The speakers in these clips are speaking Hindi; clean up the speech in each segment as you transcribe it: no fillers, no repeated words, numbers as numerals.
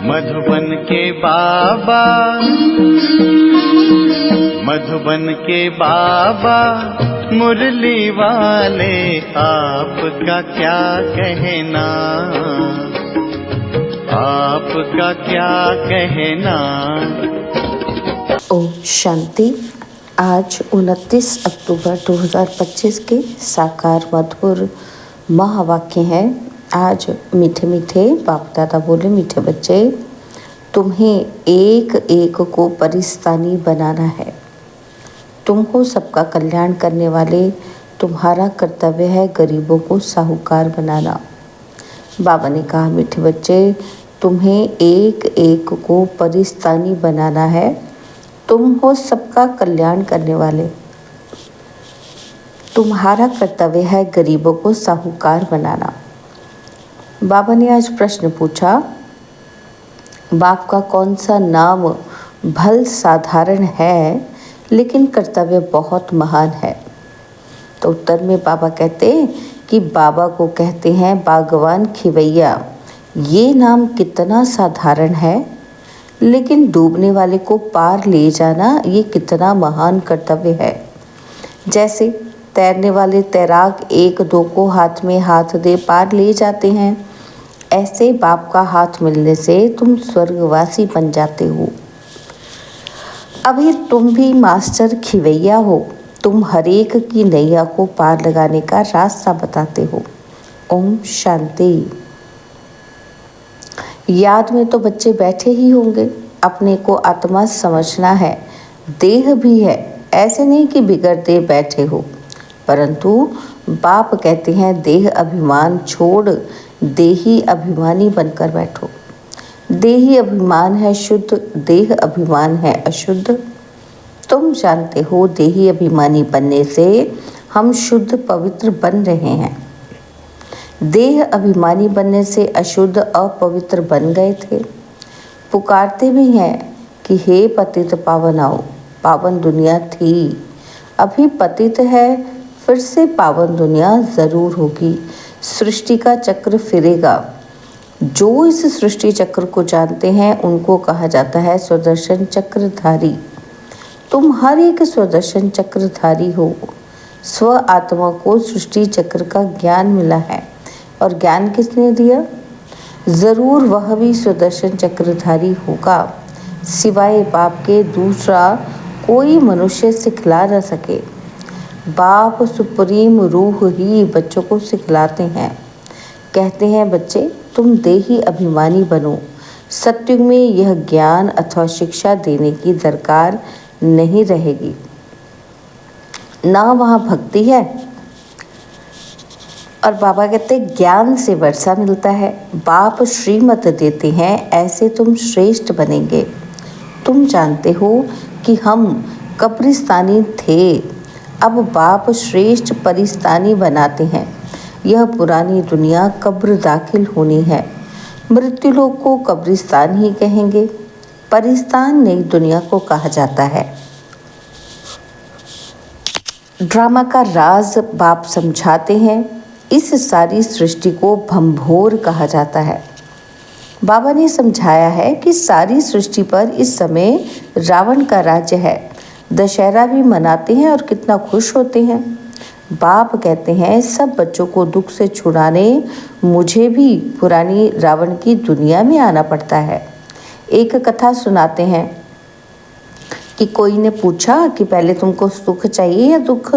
मधुबन के बाबा, मधुबन के बाबा मुरली वाले, आपका क्या कहना, आपका क्या कहना। ओम शांति। आज 29 अक्टूबर 2025 के साकार मधुर महावाक्य हैं। आज मीठे मीठे बाप दादा बोले, मीठे बच्चे, तुम्हें एक एक को परिस्तानी बनाना है। तुम हो सबका कल्याण करने वाले, तुम्हारा कर्तव्य है गरीबों को साहूकार बनाना। बाबा ने कहा, मीठे बच्चे, तुम्हें एक एक को परिस्तानी बनाना है। तुम हो सबका कल्याण करने वाले, तुम्हारा कर्तव्य है गरीबों को साहूकार बनाना। बाबा ने आज प्रश्न पूछा, बाप का कौन सा नाम भल साधारण है लेकिन कर्तव्य बहुत महान है। तो उत्तर में बाबा कहते हैं कि बाबा को कहते हैं बागवान खिवैया। ये नाम कितना साधारण है, लेकिन डूबने वाले को पार ले जाना ये कितना महान कर्तव्य है। जैसे तैरने वाले तैराक एक दो को हाथ में हाथ दे पार ले जाते हैं, ऐसे बाप का हाथ मिलने से तुम स्वर्गवासी बन जाते हो। अभी तुम भी मास्टर खिवैया हो, तुम हरेक की नैया को पार लगाने का रास्ता बताते हो। ओम शांति। याद में तो बच्चे बैठे ही होंगे। अपने को आत्मा समझना है, देह भी है, ऐसे नहीं कि बिगड़ दे बैठे हो। परंतु बाप कहते हैं देह अभिमान छोड़ देही अभिमानी बनकर बैठो। देही अभिमान है शुद्ध, देह अभिमान है अशुद्ध। तुम जानते हो देही अभिमानी बनने से हम शुद्ध पवित्र बन रहे हैं। देह अभिमानी बनने से अशुद्ध अपवित्र बन गए थे। पुकारते भी हैं कि हे पतित पावन आओ। पावन दुनिया थी, अभी पतित है, फिर से पावन दुनिया ज़रूर होगी। सृष्टि का चक्र फिरेगा। जो इस सृष्टि चक्र को जानते हैं उनको कहा जाता है स्वदर्शन चक्रधारी। तुम हर एक स्वदर्शन चक्रधारी हो। स्व आत्मा को सृष्टि चक्र का ज्ञान मिला है। और ज्ञान किसने दिया? ज़रूर वह भी स्वदर्शन चक्रधारी होगा। सिवाय बाप के दूसरा कोई मनुष्य सिखला न सके। बाप सुप्रीम रूह ही बच्चों को सिखलाते हैं। कहते हैं बच्चे तुम देही अभिमानी बनो। सत्युग में यह ज्ञान अथवा शिक्षा देने की दरकार नहीं रहेगी, ना वहाँ भक्ति है। और बाबा कहते ज्ञान से वर्षा मिलता है। बाप श्रीमत देते हैं, ऐसे तुम श्रेष्ठ बनेंगे। तुम जानते हो कि हम कब्रिस्तानी थे, अब बाप श्रेष्ठ परिस्तानी बनाते हैं। यह पुरानी दुनिया कब्र दाखिल होनी है। मृत्यु लोक को कब्रिस्तान ही कहेंगे। परिस्तान नई दुनिया को कहा जाता है। ड्रामा का राज बाप समझाते हैं। इस सारी सृष्टि को भंभोर कहा जाता है। बाबा ने समझाया है कि सारी सृष्टि पर इस समय रावण का राज्य है। दशहरा भी मनाते हैं और कितना खुश होते हैं। बाप कहते हैं सब बच्चों को दुख से छुड़ाने मुझे भी पुरानी रावण की दुनिया में आना पड़ता है। एक कथा सुनाते हैं कि कोई ने पूछा कि पहले तुमको सुख चाहिए या दुख?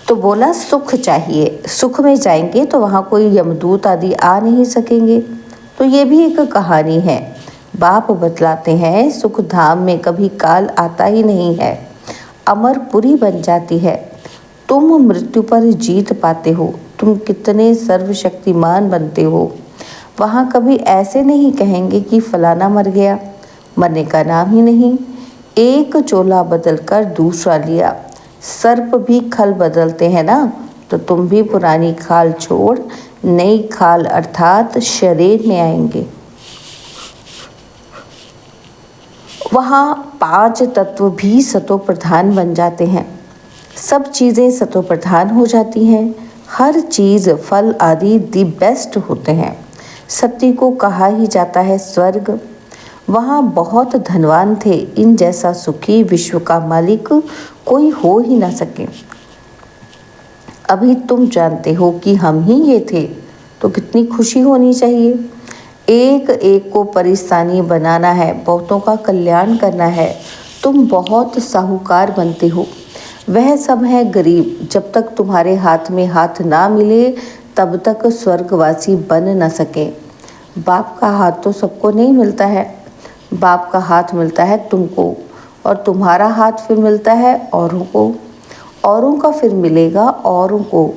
तो बोला सुख चाहिए। सुख में जाएंगे तो वहाँ कोई यमदूत आदि आ नहीं सकेंगे। तो ये भी एक कहानी है। बाप बतलाते हैं सुख धाम में कभी काल आता ही नहीं है, अमरपुरी बन जाती है। तुम मृत्यु पर जीत पाते हो। तुम कितने सर्वशक्तिमान बनते हो। वहाँ कभी ऐसे नहीं कहेंगे कि फलाना मर गया, मरने का नाम ही नहीं। एक चोला बदल कर दूसरा लिया। सर्प भी खल बदलते हैं ना, तो तुम भी पुरानी खाल छोड़ नई खाल अर्थात शरीर में आएंगे। वहाँ 5 तत्व भी सतो प्रधान बन जाते हैं। सब चीज़ें सतो प्रधान हो जाती हैं। हर चीज़ फल आदि दी बेस्ट होते हैं। सती को कहा ही जाता है स्वर्ग। वहाँ बहुत धनवान थे, इन जैसा सुखी विश्व का मालिक कोई हो ही ना सके। अभी तुम जानते हो कि हम ही ये थे, तो कितनी खुशी होनी चाहिए। एक एक को परिस्तानी बनाना है, बहुतों का कल्याण करना है। तुम बहुत साहूकार बनते हो, वह सब है गरीब। जब तक तुम्हारे हाथ में हाथ ना मिले तब तक स्वर्गवासी बन न सके। बाप का हाथ तो सबको नहीं मिलता है, बाप का हाथ मिलता है तुमको, और तुम्हारा हाथ फिर मिलता है औरों को, औरों का फिर मिलेगा औरों को।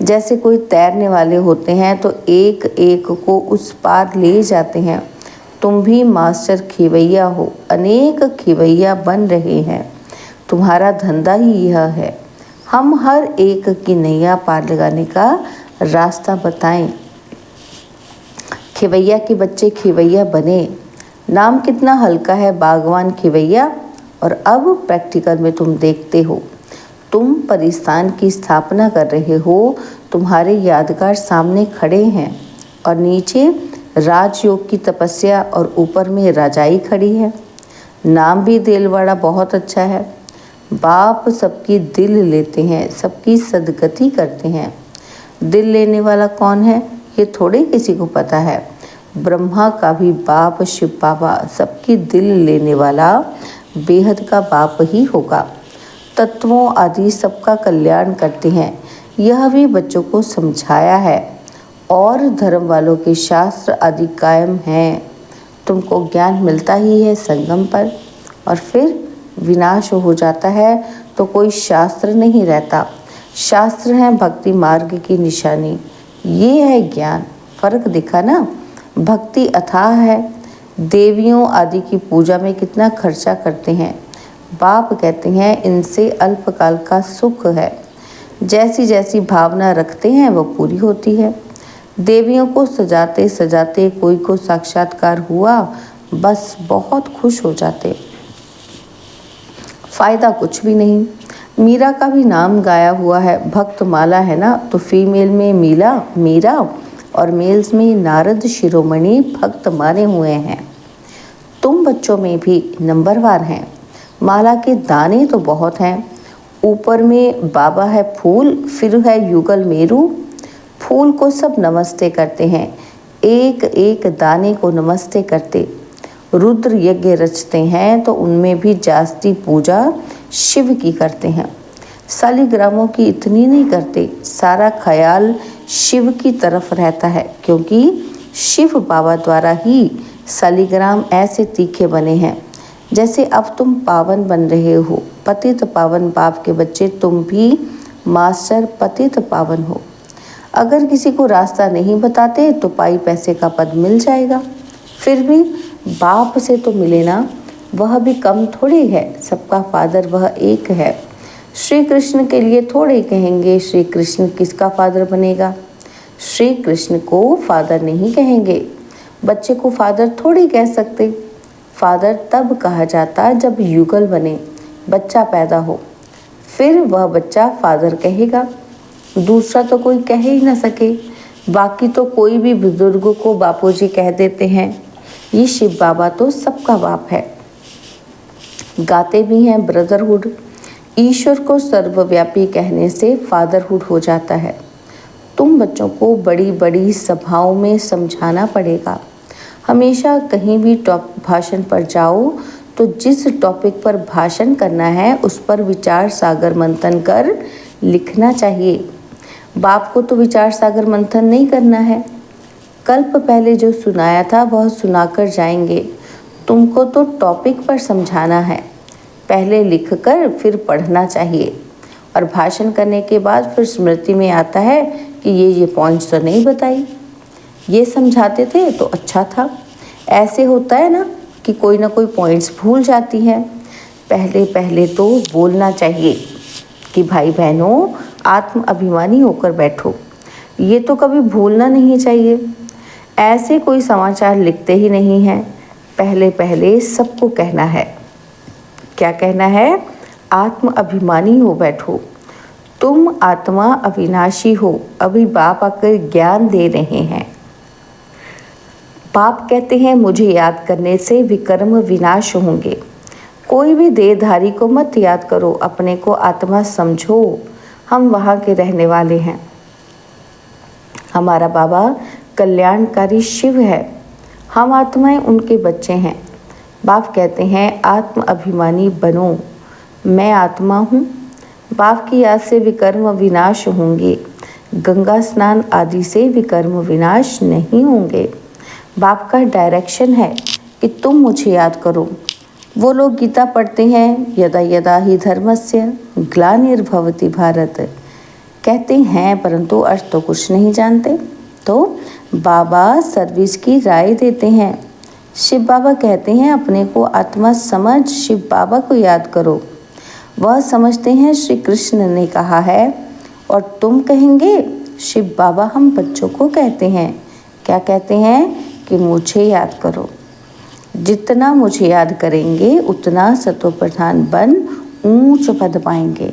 जैसे कोई तैरने वाले होते हैं तो एक एक को उस पार ले जाते हैं। तुम भी मास्टर खिवैया हो, अनेक खिवैया बन रहे हैं। तुम्हारा धंधा ही यह है, हम हर एक की नैया पार लगाने का रास्ता बताएं। खिवैया के बच्चे खिवैया बने, नाम कितना हल्का है, बागवान खिवैया। और अब प्रैक्टिकल में तुम देखते हो, तुम परिस्तान की स्थापना कर रहे हो, तुम्हारे यादगार सामने खड़े हैं, और नीचे राजयोग की तपस्या और ऊपर में राजाई खड़ी है। नाम भी देलवाड़ा बहुत अच्छा है। बाप सबकी दिल लेते हैं, सबकी सदगति करते हैं। दिल लेने वाला कौन है ये थोड़े किसी को पता है। ब्रह्मा का भी बाप शिव बाबा, सबकी दिल लेने वाला बेहद का बाप ही होगा। तत्वों आदि सबका कल्याण करते हैं, यह भी बच्चों को समझाया है। और धर्म वालों के शास्त्र आदि कायम हैं। तुमको ज्ञान मिलता ही है संगम पर, और फिर विनाश हो जाता है तो कोई शास्त्र नहीं रहता। शास्त्र है भक्ति मार्ग की निशानी, ये है ज्ञान। फर्क दिखा ना। भक्ति अथाह है, देवियों आदि की पूजा में कितना खर्चा करते हैं। बाप कहते हैं इनसे अल्पकाल का सुख है, जैसी जैसी भावना रखते हैं वो पूरी होती है। देवियों को सजाते सजाते कोई को साक्षात्कार हुआ, बस बहुत खुश हो जाते, फायदा कुछ भी नहीं। मीरा का भी नाम गाया हुआ है, भक्त माला है ना, तो फीमेल में मीरा और मेल्स में नारद शिरोमणि भक्त माने हुए हैं। तुम बच्चों में भी नंबरवार हैं। माला के दाने तो बहुत हैं। ऊपर में बाबा है फूल, फिर है युगल मेरू। फूल को सब नमस्ते करते हैं, एक एक दाने को नमस्ते करते। रुद्र यज्ञ रचते हैं तो उनमें भी जास्ती पूजा शिव की करते हैं। शालिग्रामों की इतनी नहीं करते, सारा ख्याल शिव की तरफ रहता है, क्योंकि शिव बाबा द्वारा ही शालिग्राम ऐसे तीखे बने हैं। जैसे अब तुम पावन बन रहे हो, पतित पावन बाप के बच्चे, तुम भी मास्टर पतित पावन हो। अगर किसी को रास्ता नहीं बताते तो पाई पैसे का पद मिल जाएगा, फिर भी बाप से तो मिले ना, वह भी कम थोड़ी है। सबका फादर वह एक है। श्री कृष्ण के लिए थोड़े कहेंगे श्री कृष्ण किसका फादर बनेगा। श्री कृष्ण को फादर नहीं कहेंगे, बच्चे को फादर थोड़ी कह सकते। फादर तब कहा जाता जब युगल बने, बच्चा पैदा हो, फिर वह बच्चा फादर कहेगा। दूसरा तो कोई कह ही ना सके। बाकी तो कोई भी बुजुर्गों को बापूजी कह देते हैं। ये शिव बाबा तो सबका बाप है। गाते भी हैं ब्रदरहुड। ईश्वर को सर्वव्यापी कहने से फादरहुड हो जाता है। तुम बच्चों को बड़ी बड़ी सभाओं में समझाना पड़ेगा। हमेशा कहीं भी भाषण पर जाओ तो जिस टॉपिक पर भाषण करना है उस पर विचार सागर मंथन कर लिखना चाहिए। बाप को तो विचार सागर मंथन नहीं करना है। कल्प पहले जो सुनाया था वह सुनाकर जाएंगे। तुमको तो टॉपिक पर समझाना है, पहले लिखकर फिर पढ़ना चाहिए, और भाषण करने के बाद फिर स्मृति में आता है कि ये पॉइंट्स तो नहीं बताई, ये समझाते थे तो अच्छा था। ऐसे होता है ना कि कोई ना कोई पॉइंट्स भूल जाती हैं। पहले पहले तो बोलना चाहिए कि भाई बहनों आत्म अभिमानी होकर बैठो, ये तो कभी भूलना नहीं चाहिए। ऐसे कोई समाचार लिखते ही नहीं हैं। पहले पहले सबको कहना है। क्या कहना है? आत्म अभिमानी हो बैठो। तुम आत्मा अविनाशी हो। अभी बाप आकर ज्ञान दे रहे हैं। बाप कहते हैं मुझे याद करने से विकर्म विनाश होंगे। कोई भी देहधारी को मत याद करो, अपने को आत्मा समझो, हम वहाँ के रहने वाले हैं। हमारा बाबा कल्याणकारी शिव है, हम आत्माएं उनके बच्चे हैं। बाप कहते हैं आत्म अभिमानी बनो, मैं आत्मा हूँ। बाप की याद से विकर्म विनाश होंगे, गंगा स्नान आदि से विकर्म विनाश नहीं होंगे। बाप का डायरेक्शन है कि तुम मुझे याद करो। वो लोग गीता पढ़ते हैं, यदा यदा ही धर्मस्य ग्लानिर्भवति भारत, कहते हैं परंतु अर्थ तो कुछ नहीं जानते। तो बाबा सर्विस की राय देते हैं। शिव बाबा कहते हैं अपने को आत्मा समझ शिव बाबा को याद करो। वह समझते हैं श्री कृष्ण ने कहा है, और तुम कहेंगे शिव बाबा हम बच्चों को कहते हैं, क्या कहते हैं कि मुझे याद करो। जितना मुझे याद करेंगे उतना सत्व प्रधान बन ऊंच पद पाएंगे।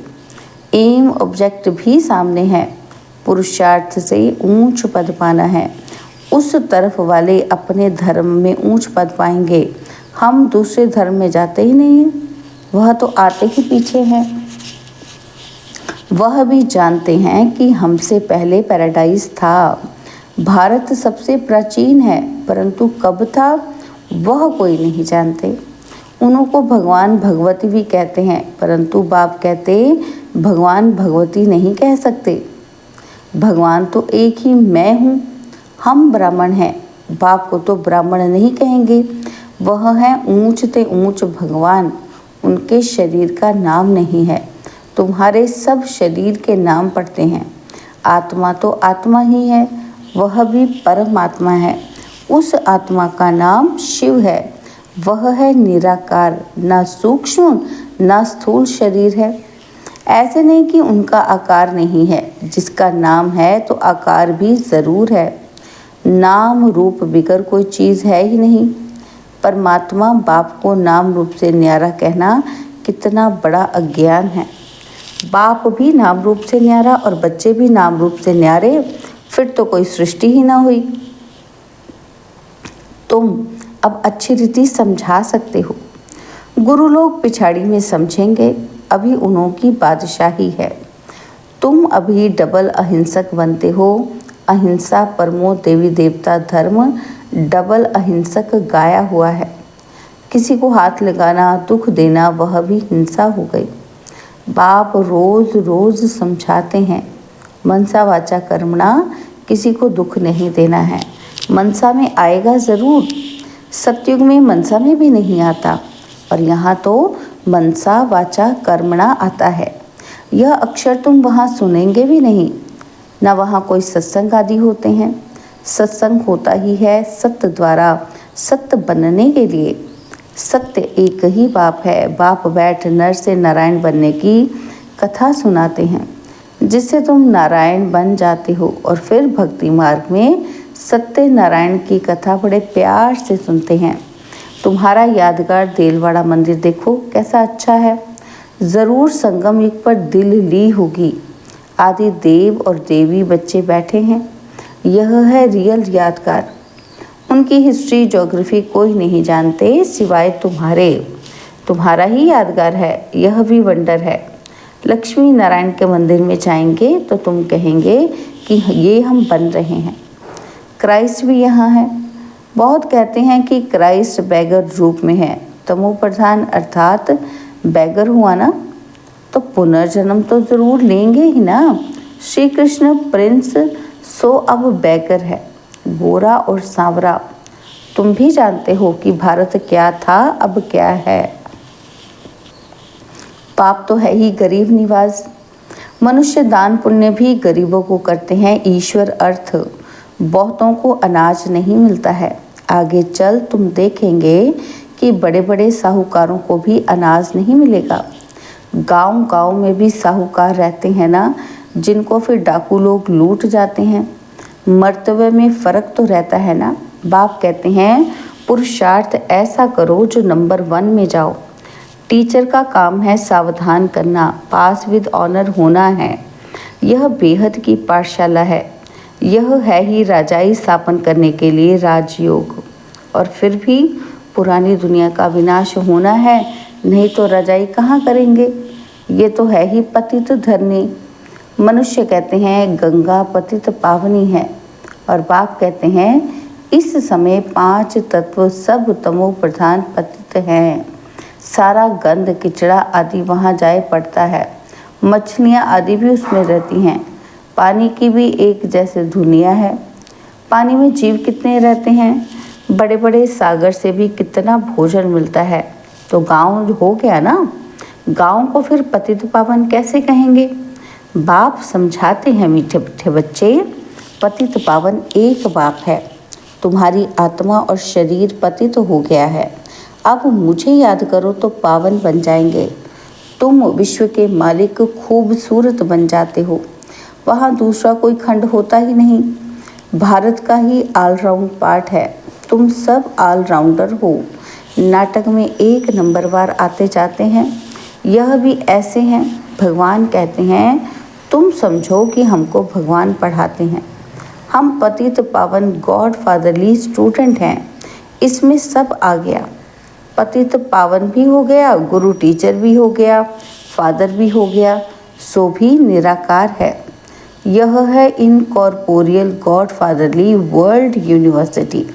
एम ऑब्जेक्ट भी सामने है, पुरुषार्थ से ऊंच पद पाना है। उस तरफ वाले अपने धर्म में ऊंच पद पाएंगे, हम दूसरे धर्म में जाते ही नहीं हैं, वह तो आते ही पीछे हैं। वह भी जानते हैं कि हमसे पहले पैराडाइज था। भारत सबसे प्राचीन है, परंतु कब था वह कोई नहीं जानते। उनको भगवान भगवती भी कहते हैं, परंतु बाप कहते भगवान भगवती नहीं कह सकते। भगवान तो एक ही मैं हूँ, हम ब्राह्मण हैं। बाप को तो ब्राह्मण नहीं कहेंगे, वह है ऊंच ते ऊंच भगवान। उनके शरीर का नाम नहीं है, तुम्हारे सब शरीर के नाम पड़ते हैं। आत्मा तो आत्मा ही है, वह भी परमात्मा है। उस आत्मा का नाम शिव है। वह है निराकार, ना सूक्ष्म ना स्थूल शरीर है। ऐसे नहीं कि उनका आकार नहीं है, जिसका नाम है तो आकार भी ज़रूर है। नाम रूप बिगर कोई चीज़ है ही नहीं। परमात्मा बाप को नाम रूप से न्यारा कहना कितना बड़ा अज्ञान है। बाप भी नाम रूप से न्यारा और बच्चे भी नाम रूप से न्यारे, फिर तो कोई सृष्टि ही ना हुई। तुम अब अच्छी रीति समझा सकते हो। गुरु लोग पिछाड़ी में समझेंगे, अभी उन्हों की बादशाही है। तुम अभी डबल अहिंसक बनते हो। अहिंसा परमो देवी देवता धर्म डबल अहिंसक गाया हुआ है। किसी को हाथ लगाना, दुख देना, वह भी हिंसा हो गई। बाप रोज रोज समझाते हैं, मनसा वाचा कर्मणा, किसी को दुख नहीं देना है। मनसा में आएगा ज़रूर, सतयुग में मनसा में भी नहीं आता, और यहाँ तो मनसा वाचा कर्मणा आता है। यह अक्षर तुम वहाँ सुनेंगे भी नहीं, ना वहाँ कोई सत्संग आदि होते हैं। सत्संग होता ही है सत्य द्वारा, सत्य बनने के लिए। सत्य एक ही बाप है। बाप बैठ नर से नारायण बनने की कथा सुनाते हैं, जिससे तुम नारायण बन जाते हो, और फिर भक्ति मार्ग में सत्य नारायण की कथा बड़े प्यार से सुनते हैं। तुम्हारा यादगार देलवाड़ा मंदिर देखो कैसा अच्छा है। ज़रूर संगम युग पर दिल ली होगी। आदि देव और देवी बच्चे बैठे हैं। यह है रियल यादगार। उनकी हिस्ट्री ज्योग्राफी कोई नहीं जानते सिवाय तुम्हारे। तुम्हारा ही यादगार है, यह भी वंडर है। लक्ष्मी नारायण के मंदिर में जाएंगे तो तुम कहेंगे कि ये हम बन रहे हैं। क्राइस्ट भी यहाँ है। बहुत कहते हैं कि क्राइस्ट बैगर रूप में है। तमो प्रधान अर्थात बैगर हुआ ना, तो पुनर्जन्म तो ज़रूर लेंगे ही ना। श्री कृष्ण प्रिंस सो अब बैगर है, गोरा और सांवरा। तुम भी जानते हो कि भारत क्या था, अब क्या है। पाप तो है ही गरीब निवाज। मनुष्य दान पुण्य भी गरीबों को करते हैं। ईश्वर अर्थ बहुतों को अनाज नहीं मिलता है। आगे चल तुम देखेंगे कि बड़े बड़े साहूकारों को भी अनाज नहीं मिलेगा। गांव-गांव में भी साहूकार रहते हैं ना, जिनको फिर डाकू लोग लूट जाते हैं। मर्तबे में फ़र्क तो रहता है ना। बाप कहते हैं पुरुषार्थ ऐसा करो जो नंबर 1 में जाओ। टीचर का काम है सावधान करना, पास विद ऑनर होना है। यह बेहद की पाठशाला है। यह है ही राजाई स्थापन करने के लिए राजयोग। और फिर भी पुरानी दुनिया का विनाश होना है, नहीं तो रजाई कहाँ करेंगे। ये तो है ही पतित धरनी। मनुष्य कहते हैं गंगा पतित पावनी है, और बाप कहते हैं इस समय 5 तत्व सब तमो प्रधान पतित हैं। सारा गंध किचड़ा आदि वहाँ जाए पड़ता है। मछलियाँ आदि भी उसमें रहती हैं। पानी की भी एक जैसे दुनिया है। पानी में जीव कितने रहते हैं। बड़े बड़े सागर से भी कितना भोजन मिलता है। तो गांव हो गया ना, गांव को फिर पतित पावन कैसे कहेंगे। बाप समझाते हैं मीठे मीठे बच्चे, पतित पावन एक बाप है। तुम्हारी आत्मा और शरीर पतित हो गया है। अब मुझे याद करो तो पावन बन जाएंगे। तुम विश्व के मालिक खूबसूरत बन जाते हो। वहाँ दूसरा कोई खंड होता ही नहीं। भारत का ही ऑलराउंड पार्ट है। तुम सब ऑलराउंडर हो। नाटक में 1 नंबरवार आते जाते हैं। यह भी ऐसे हैं। भगवान कहते हैं तुम समझो कि हमको भगवान पढ़ाते हैं। हम पतित पावन गॉड फादरली स्टूडेंट हैं। इसमें सब आ गया। पतित पावन भी हो गया, गुरु टीचर भी हो गया, फादर भी हो गया, सो भी निराकार है। यह है incorporeal God fatherly world university.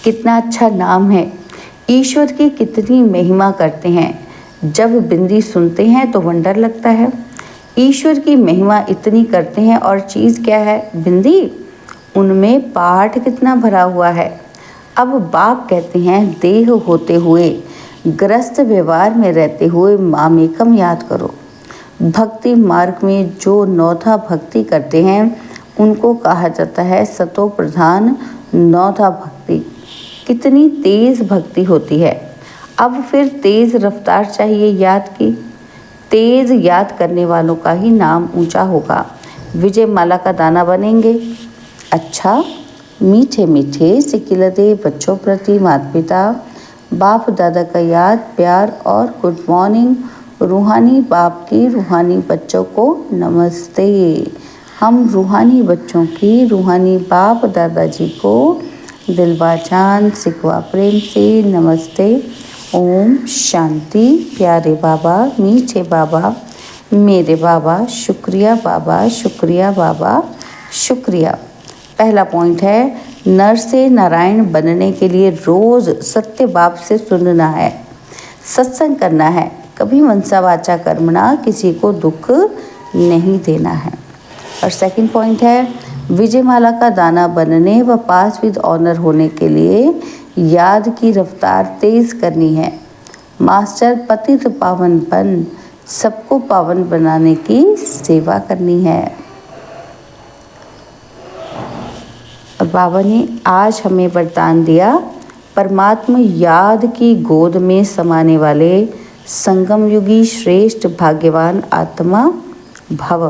कितना अच्छा नाम है। ईश्वर की कितनी महिमा करते हैं। जब बिंदी सुनते हैं तो वंडर लगता है। ईश्वर की महिमा इतनी करते हैं और चीज़ क्या है, बिंदी। उनमें पाठ कितना भरा हुआ है। अब बाप कहते हैं देह होते हुए, ग्रस्त व्यवहार में रहते हुए मामेकम याद करो। भक्ति मार्ग में जो नौथा भक्ति करते हैं उनको कहा जाता है सतो प्रधान नौथा भक्ति। कितनी तेज भक्ति होती है। अब फिर तेज रफ्तार चाहिए याद की। तेज याद करने वालों का ही नाम ऊंचा होगा। विजय माला का दाना बनेंगे। अच्छा, मीठे मीठे सिकिलदे बच्चों प्रति माता पिता बाप दादा का याद प्यार और गुड मॉर्निंग। रूहानी बाप की रूहानी बच्चों को नमस्ते। हम रूहानी बच्चों की रूहानी बाप दादाजी को दिलवा जान सिकवा प्रेम से नमस्ते। ओम शांति। प्यारे बाबा, मीठे बाबा, मेरे बाबा, शुक्रिया बाबा, शुक्रिया बाबा, शुक्रिया। पहला पॉइंट है, नर से नारायण बनने के लिए रोज़ सत्य बाप से सुनना है, सत्संग करना है। कभी मनसा वाचा कर्मणा, किसी को दुख नहीं देना है। और सेकंड पॉइंट है, विजयमाला का दाना बनने व पास विद ऑनर होने के लिए याद की रफ्तार तेज करनी है। मास्टर पतित पावन बन सबको पावन बनाने की सेवा करनी है। और बाबा ने आज हमें वरदान दिया, परमात्मा याद की गोद में समाने वाले संगम युगी श्रेष्ठ भाग्यवान आत्मा भव।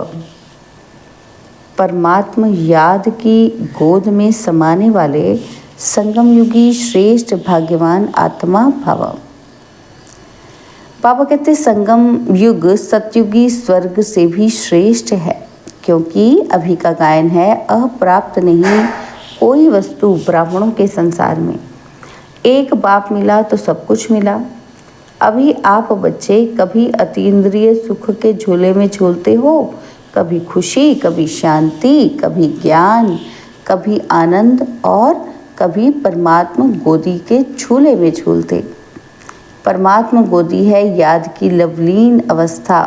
परमात्मा याद की गोद में समाने वाले संगम युगी श्रेष्ठ भाग्यवान आत्मा भव। बाबा कहते संगम युग सतयुगी स्वर्ग से भी श्रेष्ठ है, क्योंकि अभी का गायन है अप्राप्त नहीं कोई वस्तु ब्राह्मणों के संसार में। एक बाप मिला तो सब कुछ मिला। अभी आप बच्चे कभी अतीन्द्रिय सुख के झूले में झूलते हो, कभी खुशी, कभी शांति, कभी ज्ञान, कभी आनंद और कभी परमात्मा गोदी के झूले में झूलते। परमात्मा गोदी है याद की लवलीन अवस्था।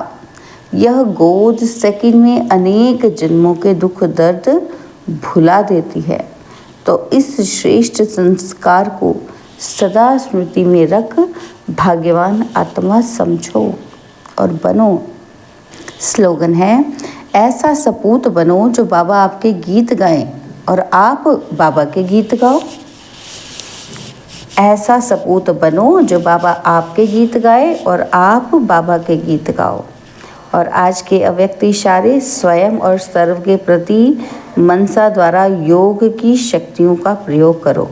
यह गोद सेकंड में अनेक जन्मों के दुख दर्द भुला देती है। तो इस श्रेष्ठ संस्कार को सदा स्मृति में रख भाग्यवान आत्मा समझो और बनो। स्लोगन है, ऐसा सपूत बनो जो बाबा आपके गीत गाएं और आप बाबा के गीत गाओ। ऐसा सपूत बनो जो बाबा आपके गीत गाए और आप बाबा के गीत गाओ। और आज के अव्यक्त इशारे स्वयं और सर्व के प्रति मनसा द्वारा योग की शक्तियों का प्रयोग करो।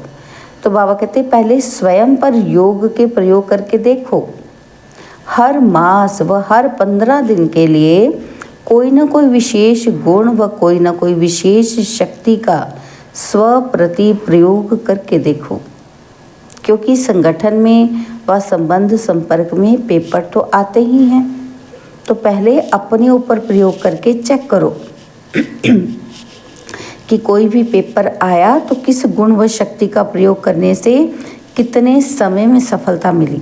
तो बाबा कहते पहले स्वयं पर योग के प्रयोग करके देखो। हर मास व हर 15 दिन के लिए कोई ना कोई विशेष गुण व कोई ना कोई विशेष शक्ति का स्व प्रति प्रयोग करके देखो, क्योंकि संगठन में व संबंध संपर्क में पेपर तो आते ही हैं। तो पहले अपने ऊपर प्रयोग करके चेक करो कि कोई भी पेपर आया तो किस गुण व शक्ति का प्रयोग करने से कितने समय में सफलता मिली।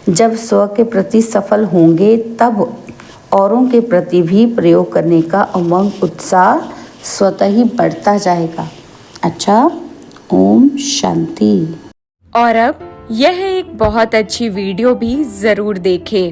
जब स्व के प्रति सफल होंगे तब औरों के प्रति भी प्रयोग करने का उमंग उत्साह स्वतः ही बढ़ता जाएगा। अच्छा, ओम शांति। और अब यह एक बहुत अच्छी वीडियो भी जरूर देखें।